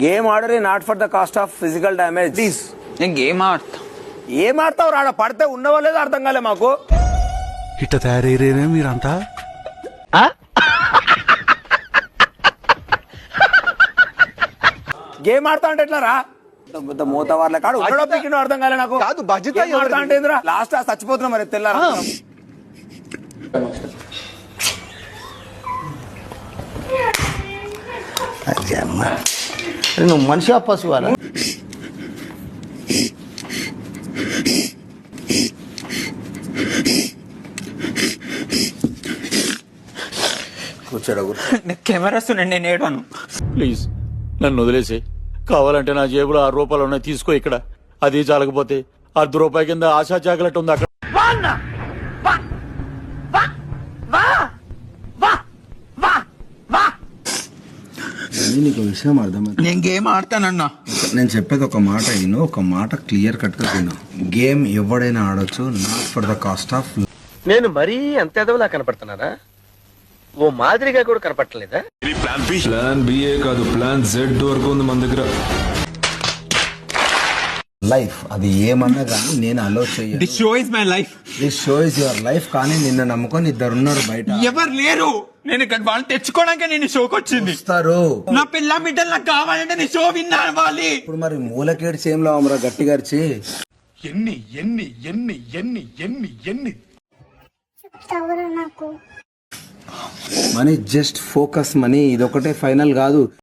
Game ఆడరే not for the cost of physical damage. Please నేను game ఆడతా. ఏం ఆడతావు రాడ? పడితే ఉన్నవో లేదో అర్థం కాలే మాకు. ఇట్ట తయారయ్యేనే మీరంతా. గేమ్ ఆడతా అంటే ఎట్లా రా? మూత వాళ్ళ కాడు ఉన్నాడో పీకినో అర్థం కాలే నాకు. కాదు, బాధ్యత ఆడతా అంటే ఏందిరా? లాస్ట్ చచ్చిపోతున్నా మరి తెల్లారా. నువ్వు మనిషి పశువాలా? కూర్చోడు కెమెరా వస్తున్నాడు, నేను ఏడాను. ప్లీజ్ నన్ను వదిలేసి, కావాలంటే నా జేబులో 6 రూపాయలు ఉన్నాయి, తీసుకో. ఇక్కడ అది చాలకపోతే ₹1 కింద ఆశా చాకలెట్ ఉంది, అక్కడ. నీకు విషయం అర్థమైంది. నేను గేమ్ ఆడతానన్నా. నేను చెప్పేది ఒక మాట విను, ఒక మాట క్లియర్ కట్ గా విను. గేమ్ ఎవడైనా ఆడొచ్చు, not for the cost of. నేను మరీ అంత ఎదవలా కనపడుతున్నారా? ఓ మాదిరిగా కూడా కనపడలేదా? ప్లాన్ బిఏ కాదు, ప్లాన్ జెడ్ వరకు ఉంది మన దగ్గర. లైఫ్ అది ఏమన్నా కానీ నేను అలో చెయ్యను. This show is my life. This show is your life. కానీ నిన్న నమ్ముకొని ఇద్దరున్నారు బయట. ఎవరు లేరు. నేను ఇక్కడ వాళ్ళు తెచ్చుకోవడానికి నేను షోకి వచ్చింది. వస్తారు. నా పిల్ల బిడ్డలు నాకు కావాలంటే నీ షో విన్నా అవ్వాలి. ఇప్పుడు మరి మూలకేడు సేమ్లో అమరా గట్టిగా అరిచి ఎన్ని ఎన్ని ఎన్ని ఎన్ని ఎన్ని ఎన్ని మనీ జస్ట్ ఫోకస్. మనీ ఇదొకటే ఫైనల్ కాదు.